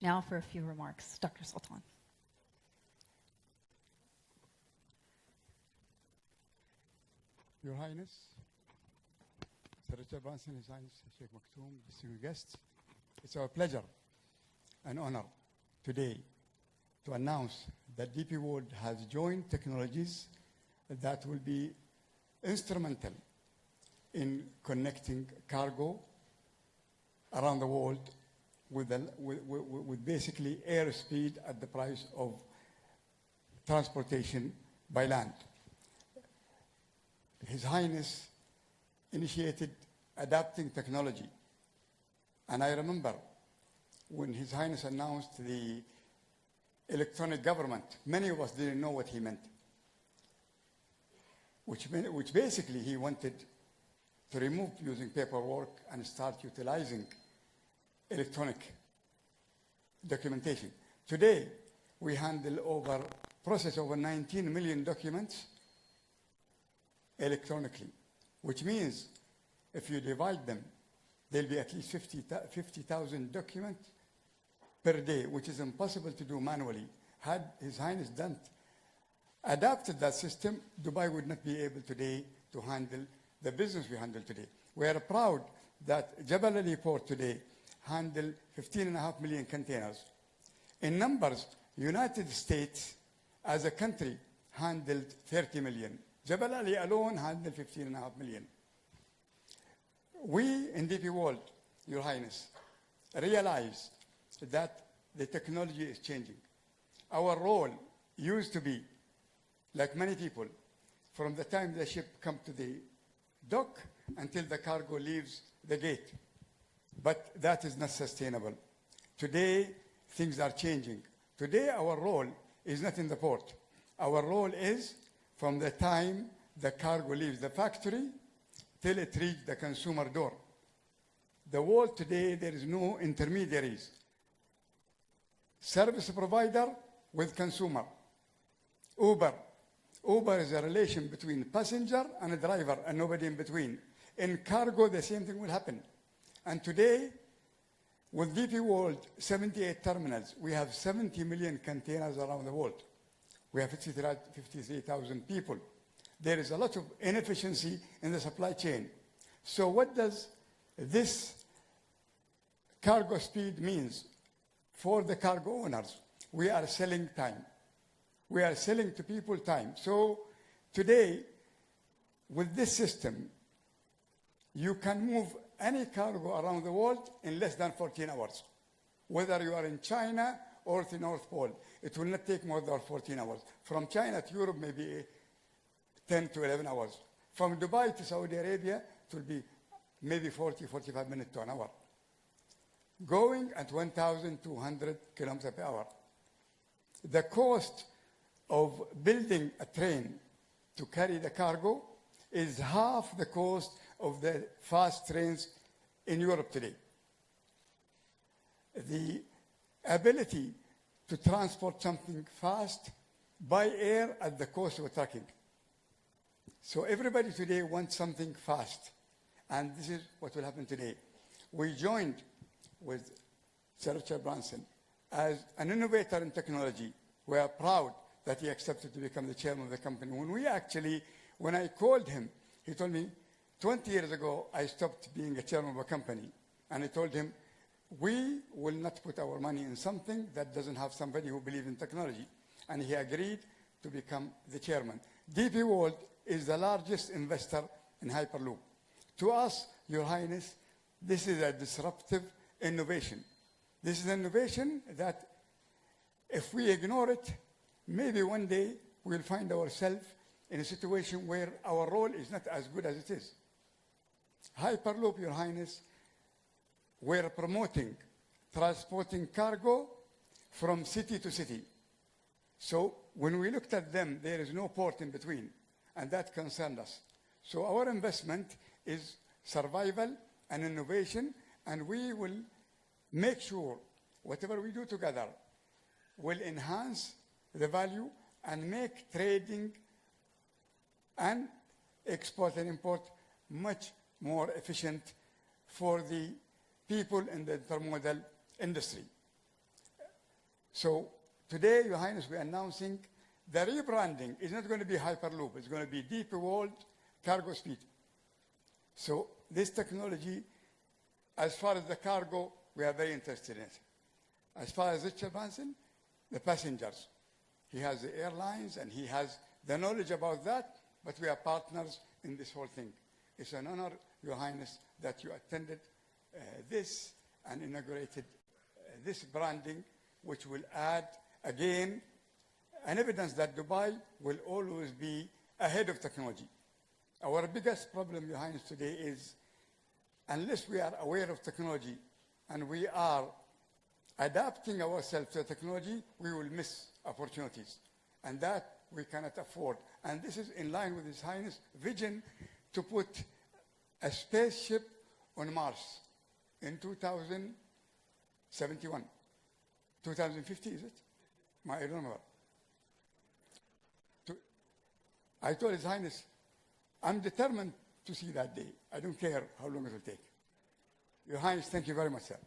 Now for a few remarks. Dr. Sultan. Your Highness, Sir Richard Branson, His Highness Sheikh Mektoom, distinguished guests, it's our pleasure and honor today to announce that DP World has joined technologies that will be instrumental in connecting cargo around the world with basically air speed at the price of transportation by land. His Highness initiated adapting technology. And I remember when His Highness announced the electronic government, many of us didn't know what he meant. Which basically he wanted to remove using paperwork and start utilizing electronic documentation. Today, we process over 19 million documents electronically, which means if you divide them, there'll be at least 50,000 documents per day, which is impossible to do manually. Had His Highness adapted that system, Dubai would not be able today to handle the business we handle today. We are proud that Jebel Ali Port today handle 15.5 million containers. In numbers, United States as a country handled 30 million. Jebel Ali alone handled 15.5 million. We in DP World, Your Highness, realize that the technology is changing. Our role used to be, like many people, from the time the ship comes to the dock until the cargo leaves the gate. But that is not sustainable. Today, things are changing. Today, our role is not in the port. Our role is from the time the cargo leaves the factory till it reaches the consumer door. The world today, there is no intermediaries. Service provider with consumer. Uber is a relation between passenger and a driver and nobody in between. In cargo, the same thing will happen. And today, with DP World 78 terminals, we have 70 million containers around the world. We have 53,000 people. There is a lot of inefficiency in the supply chain. So what does this cargo speed means for the cargo owners? We are selling time. We are selling to people time. So today, with this system, you can move any cargo around the world in less than 14 hours. Whether you are in China or the North Pole, it will not take more than 14 hours. From China to Europe, maybe 10 to 11 hours. From Dubai to Saudi Arabia, it will be maybe 40, 45 minutes to an hour. Going at 1,200 kilometers per hour. The cost of building a train to carry the cargo is half the cost of the fast trains in Europe today. The ability to transport something fast by air at the cost of trucking. So everybody today wants something fast. And this is what will happen today. We joined with Sir Richard Branson as an innovator in technology. We are proud that he accepted to become the chairman of the company. When I called him, he told me, 20 years ago, I stopped being a chairman of a company. And I told him, we will not put our money in something that doesn't have somebody who believes in technology. And he agreed to become the chairman. DP World is the largest investor in Hyperloop. To us, Your Highness, this is a disruptive innovation. This is an innovation that if we ignore it, maybe one day we'll find ourselves in a situation where our role is not as good as it is. Hyperloop, Your Highness, we're promoting transporting cargo from city to city. So when we looked at them, there is no port in between, and that concerned us. So our investment is survival and innovation, and we will make sure whatever we do together will enhance the value and make trading and export and import much more efficient for the people in the intermodal industry. So today, Your Highness, we're announcing the rebranding is not going to be Hyperloop. It's going to be Deep World Cargo Speed. So this technology, as far as the cargo, we are very interested in it. As far as Richard Branson, the passengers. He has the airlines and he has the knowledge about that, but we are partners in this whole thing. It's an honor, Your Highness, that you attended this and inaugurated this branding, which will add, again, an evidence that Dubai will always be ahead of technology. Our biggest problem, Your Highness, today is unless we are aware of technology and we are adapting ourselves to the technology, we will miss opportunities. And that we cannot afford. And this is in line with His Highness' vision to put a spaceship on Mars in 2071. 2050, is it? I don't know. I told His Highness, I'm determined to see that day. I don't care how long it will take. Your Highness, thank you very much, sir.